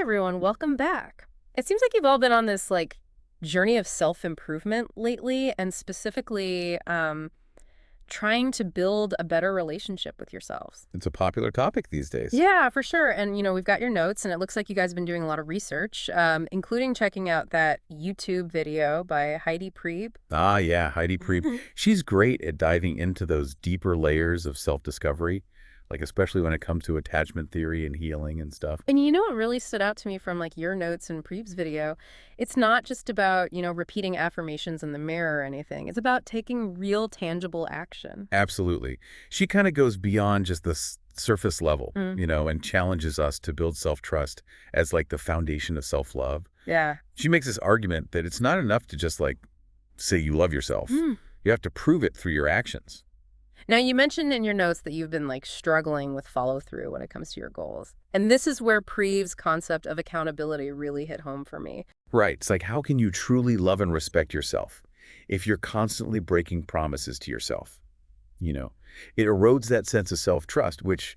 Hey everyone, welcome back. It seems like you've all been on this journey of self-improvement lately and specifically trying to build a better relationship with yourselves. It's a popular topic these days. Yeah, for sure. And we've got your notes and it looks like you guys have been doing a lot of research, including checking out that YouTube video by Heidi Priebe. Ah, yeah, Heidi Priebe. She's great at diving into those deeper layers of self-discovery, like especially when it comes to attachment theory and healing and stuff. And you know what really stood out to me from your notes and Preeb's video? It's not just about, repeating affirmations in the mirror or anything. It's about taking real tangible action. Absolutely. She kind of goes beyond just the surface level, Mm, and challenges us to build self-trust as like the foundation of self-love. yeah. She makes this argument that it's not enough to just like say you love yourself. Mm. You have to prove it through your actions. Now, you mentioned in your notes that you've been struggling with follow through when it comes to your goals. And this is where Preeve's concept of accountability really hit home for me. Right. It's like, how can you truly love and respect yourself if you're constantly breaking promises to yourself? You know, it erodes that sense of self-trust, which,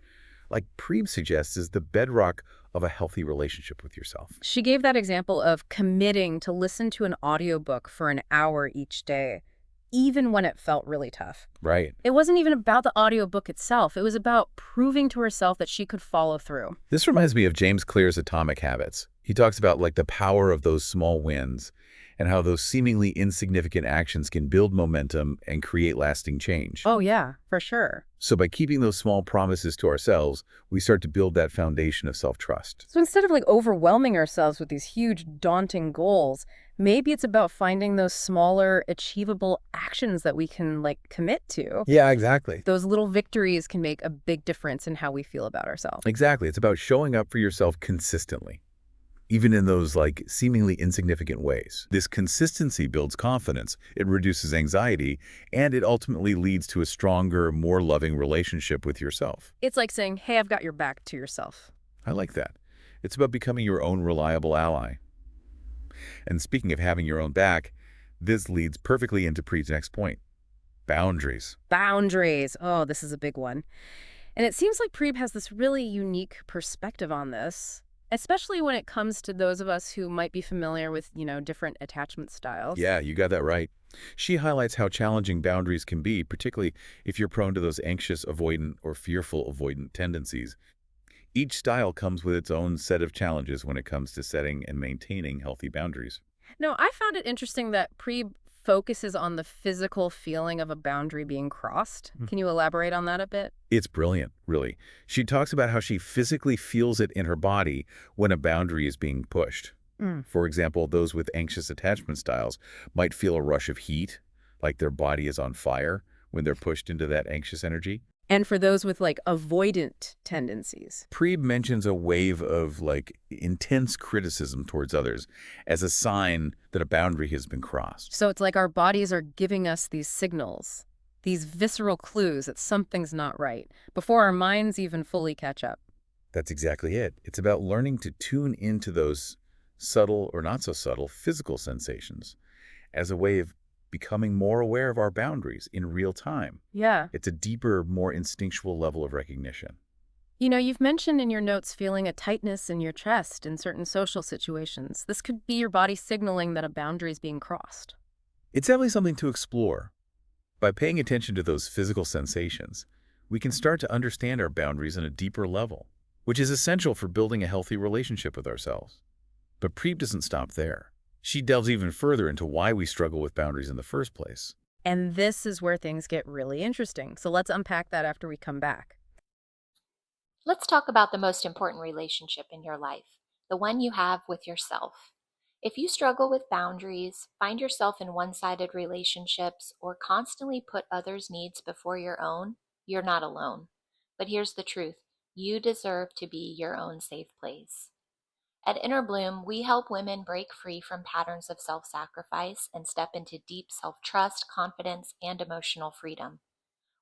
like Preeb suggests, is the bedrock of a healthy relationship with yourself. She gave that example of committing to listen to an audiobook for an hour each day, even when it felt really tough. Right. It wasn't even about the audiobook itself. It was about proving to herself that she could follow through. This reminds me of James Clear's Atomic Habits. He talks about like the power of those small wins and how those seemingly insignificant actions can build momentum and create lasting change. Oh, yeah, for sure. So by keeping those small promises to ourselves, we start to build that foundation of self-trust. So instead of overwhelming ourselves with these huge, daunting goals, maybe it's about finding those smaller, achievable actions that we can commit to. Yeah, exactly. Those little victories can make a big difference in how we feel about ourselves. Exactly. It's about showing up for yourself consistently, even in those like seemingly insignificant ways. This consistency builds confidence, it reduces anxiety, and it ultimately leads to a stronger, more loving relationship with yourself. It's like saying, hey, I've got your back to yourself. I like that. It's about becoming your own reliable ally. And speaking of having your own back, this leads perfectly into Preet's next point: boundaries. Boundaries. Oh, this is a big one. And it seems like Preeb has this really unique perspective on this, especially when it comes to those of us who might be familiar with, different attachment styles. Yeah, you got that right. She highlights how challenging boundaries can be, particularly if you're prone to those anxious, avoidant, or fearful avoidant tendencies. Each style comes with its own set of challenges when it comes to setting and maintaining healthy boundaries. No, I found it interesting that Preeb focuses on the physical feeling of a boundary being crossed. Hmm. Can you elaborate on that a bit? It's brilliant, really. She talks about how she physically feels it in her body when a boundary is being pushed. Mm. For example, those with anxious attachment styles might feel a rush of heat, like their body is on fire when they're pushed into that anxious energy. And for those with avoidant tendencies. Preeb mentions a wave of like intense criticism towards others as a sign that a boundary has been crossed. So it's like our bodies are giving us these signals, these visceral clues that something's not right, before our minds even fully catch up. That's exactly it. It's about learning to tune into those subtle or not so subtle physical sensations as a way of becoming more aware of our boundaries in real time. Yeah. It's a deeper, more instinctual level of recognition. You've mentioned in your notes feeling a tightness in your chest in certain social situations. This could be your body signaling that a boundary is being crossed. It's definitely something to explore. By paying attention to those physical sensations, we can start to understand our boundaries on a deeper level, which is essential for building a healthy relationship with ourselves. But Preep doesn't stop there. She delves even further into why we struggle with boundaries in the first place. And this is where things get really interesting. So let's unpack that after we come back. Let's talk about the most important relationship in your life, the one you have with yourself. If you struggle with boundaries, find yourself in one-sided relationships, or constantly put others' needs before your own, you're not alone. But here's the truth: you deserve to be your own safe place. At Inner Bloom, we help women break free from patterns of self-sacrifice and step into deep self-trust, confidence, and emotional freedom.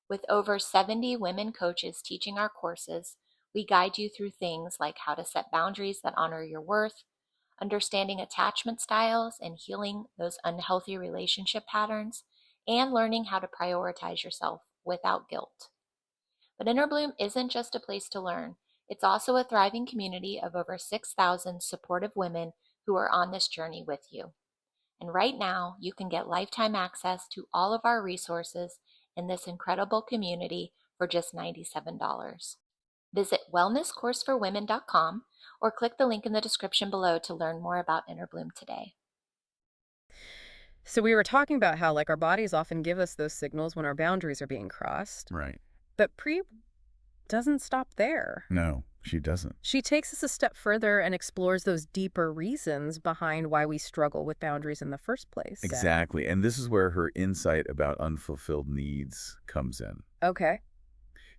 With over 70 women coaches teaching our courses, we guide you through things like how to set boundaries that honor your worth, understanding attachment styles and healing those unhealthy relationship patterns, and learning how to prioritize yourself without guilt. But Inner Bloom isn't just a place to learn. It's also a thriving community of over 6,000 supportive women who are on this journey with you. And right now, you can get lifetime access to all of our resources in this incredible community for just $97. Visit wellnesscourseforwomen.com or click the link in the description below to learn more about Inner Bloom today. So we were talking about how, like, our bodies often give us those signals when our boundaries are being crossed. Right. But Pre doesn't stop there. No, she doesn't. She takes us a step further and explores those deeper reasons behind why we struggle with boundaries in the first place. Exactly. And this is where her insight about unfulfilled needs comes in. Okay.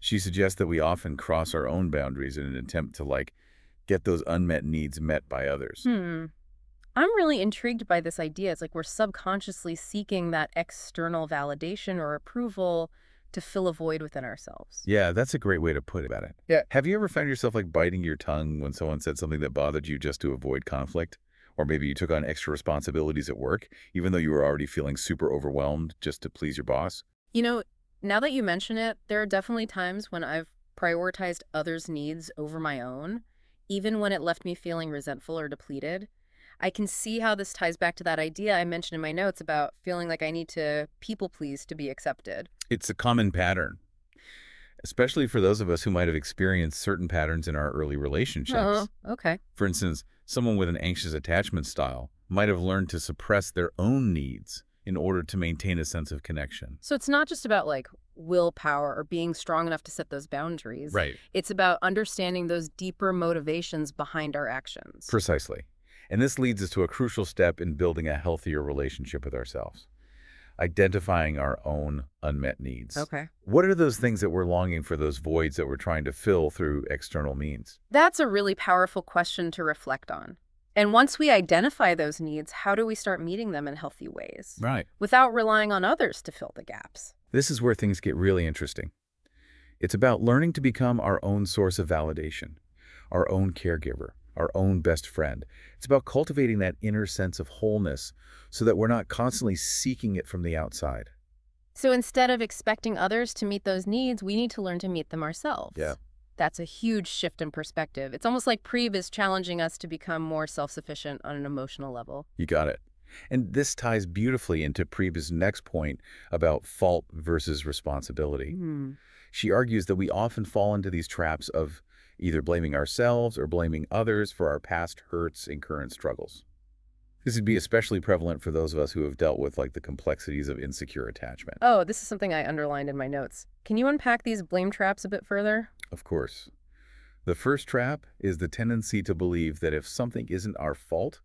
She suggests that we often cross our own boundaries in an attempt to, like, get those unmet needs met by others. I'm really intrigued by this idea. It's like we're subconsciously seeking that external validation or approval to fill a void within ourselves. Yeah, that's a great way to put about it. Yeah. Have you ever found yourself, like, biting your tongue when someone said something that bothered you just to avoid conflict? Or maybe you took on extra responsibilities at work, even though you were already feeling super overwhelmed just to please your boss? You know, now that you mention it, there are definitely times when I've prioritized others' needs over my own, even when it left me feeling resentful or depleted. I can see how this ties back to that idea I mentioned in my notes about feeling like I need to people please to be accepted. It's a common pattern, especially for those of us who might have experienced certain patterns in our early Oh, relationships. okay. For instance, someone with an anxious attachment style might have learned to suppress their own needs in order to maintain a sense of connection. So it's not just about like willpower or being strong enough to set those boundaries. Right. It's about understanding those deeper motivations behind our actions. Precisely. And this leads us to a crucial step in building a healthier relationship with ourselves: identifying our own unmet needs. Okay. What are those things that we're longing for, those voids that we're trying to fill through external means? That's a really powerful question to reflect on. And once we identify those needs, how do we start meeting them in healthy ways Right. without relying on others to fill the gaps? This is where things get really interesting. It's about learning to become our own source of validation, our own caregiver, our own best friend. It's about cultivating that inner sense of wholeness so that we're not constantly seeking it from the outside. So instead of expecting others to meet those needs, we need to learn to meet them ourselves. Yeah. That's a huge shift in perspective. It's almost like Preve is challenging us to become more self-sufficient on an emotional level. You got it. And this ties beautifully into Preba's next point about fault versus responsibility. She argues that we often fall into these traps of either blaming ourselves or blaming others for our past hurts and current struggles. This would be especially prevalent for those of us who have dealt with, like, the complexities of insecure attachment. Oh, this is something I underlined in my notes. Can you unpack these blame traps a bit further? Of course. The first trap is the tendency to believe that if something isn't our fault,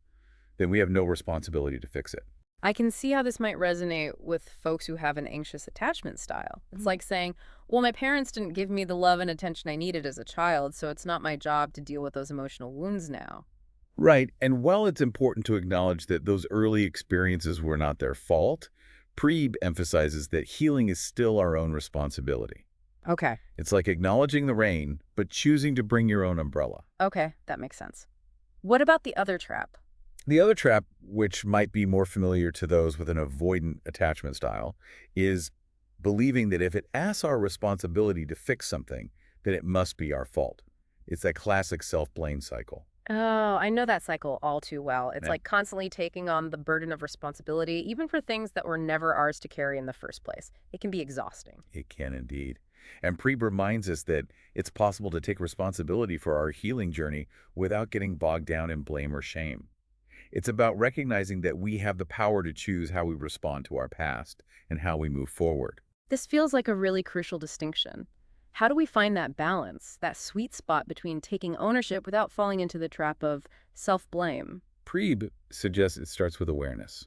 then we have no responsibility to fix it. I can see how this might resonate with folks who have an anxious attachment style. It's like saying, well, my parents didn't give me the love and attention I needed as a child, so it's not my job to deal with those emotional wounds now. Right, and while it's important to acknowledge that those early experiences were not their fault, Preeb emphasizes that healing is still our own responsibility. Okay. It's like acknowledging the rain, but choosing to bring your own umbrella. Okay, that makes sense. What about the other trap? The other trap, which might be more familiar to those with an avoidant attachment style, is believing that if it asks our responsibility to fix something, then it must be our fault. It's that classic self-blame cycle. Oh, I know that cycle all too well. It's Yeah. like constantly taking on the burden of responsibility, even for things that were never ours to carry in the first place. It can be exhausting. It can indeed. And Preeb reminds us that it's possible to take responsibility for our healing journey without getting bogged down in blame or shame. It's about recognizing that we have the power to choose how we respond to our past and how we move forward. This feels like a really crucial distinction. How do we find that balance, that sweet spot between taking ownership without falling into the trap of self-blame? Preeb suggests it starts with awareness.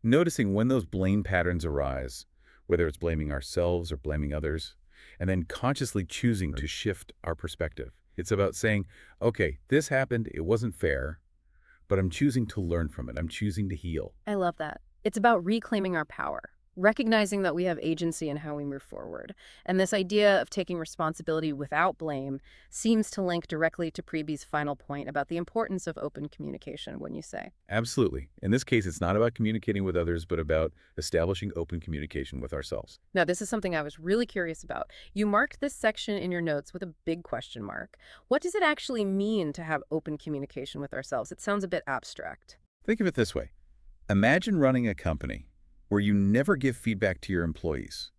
Noticing when those blame patterns arise, whether it's blaming ourselves or blaming others, and then consciously choosing to shift our perspective. It's about saying, okay, this happened, it wasn't fair, but I'm choosing to learn from it. I'm choosing to heal. I love that. It's about reclaiming our power. recognizing that we have agency in how we move forward. And this idea of taking responsibility without blame seems to link directly to Preby's final point about the importance of open communication, wouldn't you say? Absolutely. In this case, it's not about communicating with others, but about establishing open communication with ourselves. Now, this is something I was really curious about. You marked this section in your notes with a big question mark. What does it actually mean to have open communication with ourselves? It sounds a bit abstract. Think of it this way. Imagine running a company where you never give feedback to your employees.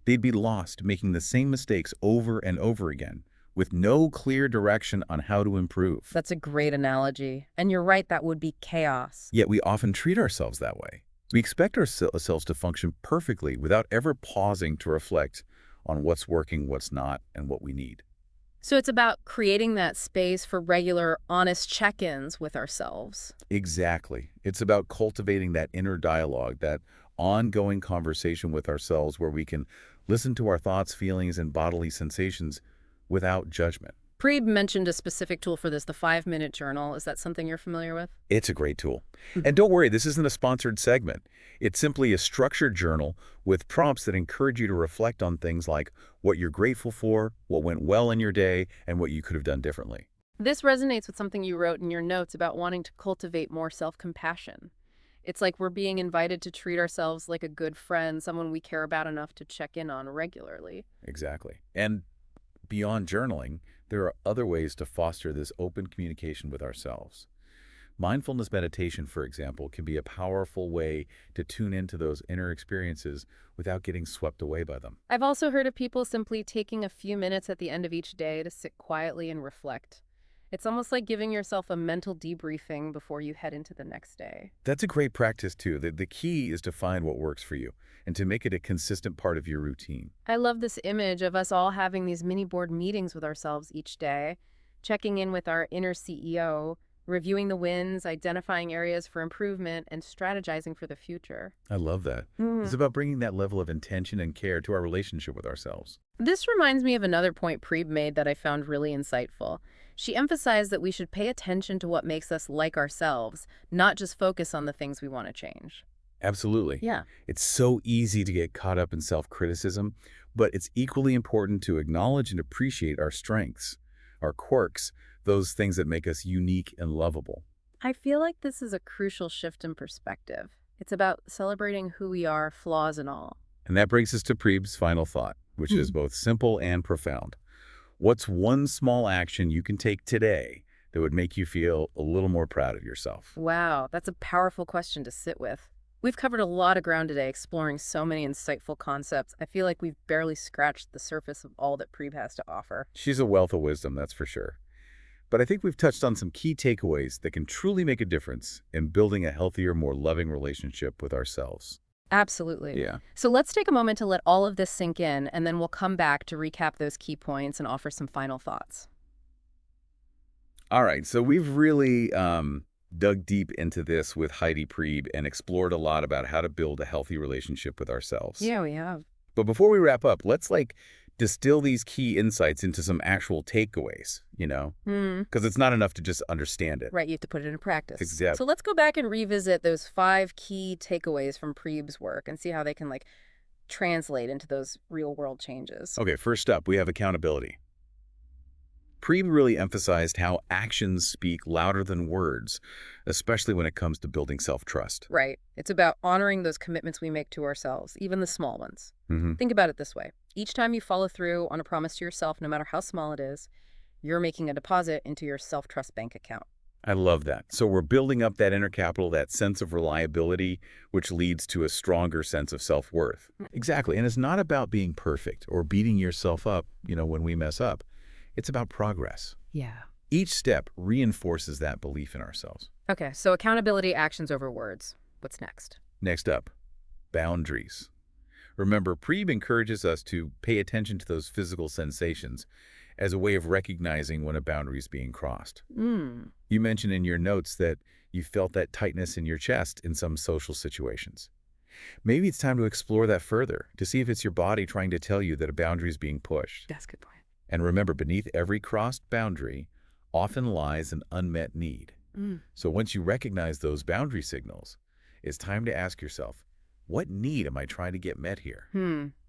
They'd be lost making the same mistakes over and over again with no clear direction on how to improve. That's a great analogy. And you're right, that would be chaos. Yet we often treat ourselves that way. We expect ourselves to function perfectly without ever pausing to reflect on what's working, what's not, and what we need. So it's about creating that space for regular, honest check-ins with ourselves. Exactly. It's about cultivating that inner dialogue, that ongoing conversation with ourselves where we can listen to our thoughts, feelings, and bodily sensations without judgment. Preeb mentioned a specific tool for this, the 5-minute journal. Is that something you're familiar with? It's a great tool. And don't worry, this isn't a sponsored segment. It's simply a structured journal with prompts that encourage you to reflect on things like what you're grateful for, what went well in your day, and what you could have done differently. This resonates with something you wrote in your notes about wanting to cultivate more self-compassion. It's like we're being invited to treat ourselves like a good friend, someone we care about enough to check in on regularly. Exactly. And beyond journaling, there are other ways to foster this open communication with ourselves. Mindfulness meditation, for example, can be a powerful way to tune into those inner experiences without getting swept away by them. I've also heard of people simply taking a few minutes at the end of each day to sit quietly and reflect. It's almost like giving yourself a mental debriefing before you head into the next day. That's a great practice, too. The key is to find what works for you and to make it a consistent part of your routine. I love this image of us all having these mini board meetings with ourselves each day, checking in with our inner CEO, reviewing the wins, identifying areas for improvement, and strategizing for the future. I love that. It's about bringing that level of intention and care to our relationship with ourselves. This reminds me of another point Preeb made that I found really insightful. She emphasized that we should pay attention to what makes us like ourselves, not just focus on the things we want to change. Absolutely. Yeah. It's so easy to get caught up in self-criticism, but it's equally important to acknowledge and appreciate our strengths, our quirks, those things that make us unique and lovable. I feel like this is a crucial shift in perspective. It's about celebrating who we are, flaws and all. And that brings us to Preeb's final thought, which is both simple and profound. What's one small action you can take today that would make you feel a little more proud of yourself? Wow, that's a powerful question to sit with. We've covered a lot of ground today, exploring so many insightful concepts. I feel like we've barely scratched the surface of all that Preeb has to offer. She's a wealth of wisdom, that's for sure. But I think we've touched on some key takeaways that can truly make a difference in building a healthier, more loving relationship with ourselves. Absolutely. Yeah. So let's take a moment to let all of this sink in, and then we'll come back to recap those key points and offer some final thoughts. All right, so we've really dug deep into this with Heidi Preeb and explored a lot about how to build a healthy relationship with ourselves. Yeah, we have. But before we wrap up, let's distill these key insights into some actual takeaways, because it's not enough to just understand it. Right, you have to put it into practice. Exactly. So let's go back and revisit those 5 key takeaways from Preeb's work and see how they can translate into those real world changes. Okay, first up, we have accountability. Preeb really emphasized how actions speak louder than words, especially when it comes to building self-trust. Right. It's about honoring those commitments we make to ourselves, even the small ones. Think about it this way. Each time you follow through on a promise to yourself, no matter how small it is, you're making a deposit into your self-trust bank account. I love that. So we're building up that inner capital, that sense of reliability, which leads to a stronger sense of self-worth. Exactly. And it's not about being perfect or beating yourself up, when we mess up. It's about progress. Yeah. Each step reinforces that belief in ourselves. Okay, so accountability, actions over words. What's next? Next up, boundaries. Remember, Preeb encourages us to pay attention to those physical sensations as a way of recognizing when a boundary is being crossed. You mentioned in your notes that you felt that tightness in your chest in some social situations. Maybe it's time to explore that further, to see if it's your body trying to tell you that a boundary is being pushed. That's a good point. And remember, beneath every crossed boundary often lies an unmet need. So once you recognize those boundary signals, it's time to ask yourself, What need am I trying to get met here?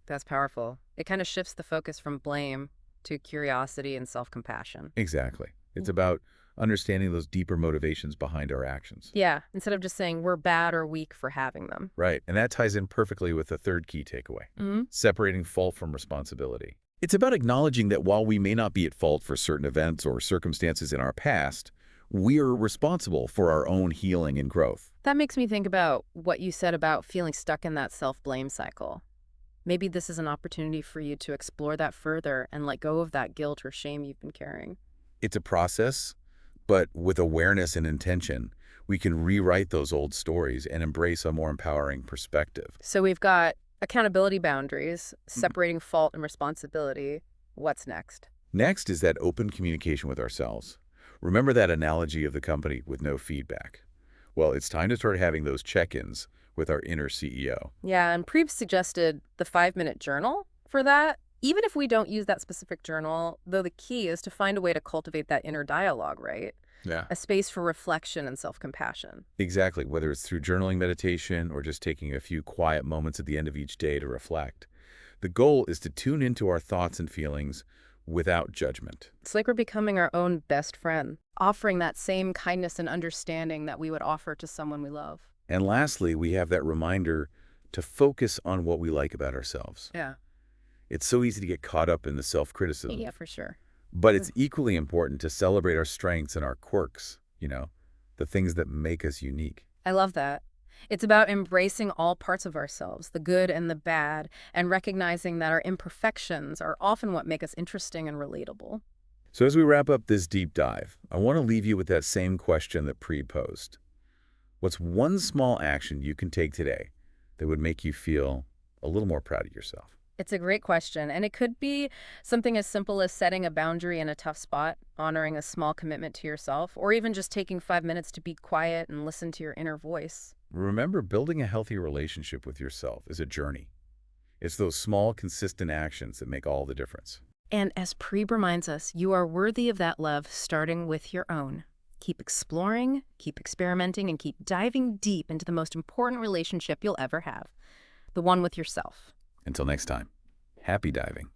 That's powerful. It kind of shifts the focus from blame to curiosity and self-compassion. Exactly. It's Mm. about understanding those deeper motivations behind our actions. Yeah, instead of just saying we're bad or weak for having them. Right. And that ties in perfectly with the third key takeaway, Hmm. separating fault from responsibility. It's about acknowledging that while we may not be at fault for certain events or circumstances in our past, we are responsible for our own healing and growth. That makes me think about what you said about feeling stuck in that self-blame cycle. Maybe this is an opportunity for you to explore that further and let go of that guilt or shame you've been carrying. It's a process, but with awareness and intention, we can rewrite those old stories and embrace a more empowering perspective. So we've got accountability boundaries, Mhm. separating fault and responsibility. What's next? Next is that open communication with ourselves. Remember that analogy of the company with no feedback? Well, it's time to start having those check-ins with our inner CEO. Yeah, and Preeb suggested the 5-minute journal for that. Even if we don't use that specific journal, though the key is to find a way to cultivate that inner dialogue, right? Yeah. A space for reflection and self-compassion. Exactly, whether it's through journaling meditation or just taking a few quiet moments at the end of each day to reflect. The goal is to tune into our thoughts and feelings without judgment. It's like we're becoming our own best friend, offering that same kindness and understanding that we would offer to someone we love. And lastly, we have that reminder to focus on what we like about ourselves. Yeah. It's so easy to get caught up in the self-criticism, Yeah, for sure. but it's equally important to celebrate our strengths and our quirks, the things that make us unique. I love that. It's about embracing all parts of ourselves, the good and the bad, and recognizing that our imperfections are often what make us interesting and relatable. So as we wrap up this deep dive, I want to leave you with that same question that posed. What's one small action you can take today that would make you feel a little more proud of yourself? It's a great question, and it could be something as simple as setting a boundary in a tough spot, honoring a small commitment to yourself, or even just taking 5 minutes to be quiet and listen to your inner voice. Remember, building a healthy relationship with yourself is a journey. It's those small, consistent actions that make all the difference. And as Preeb reminds us, you are worthy of that love, starting with your own. Keep exploring, keep experimenting, and keep diving deep into the most important relationship you'll ever have, the one with yourself. Until next time, happy diving.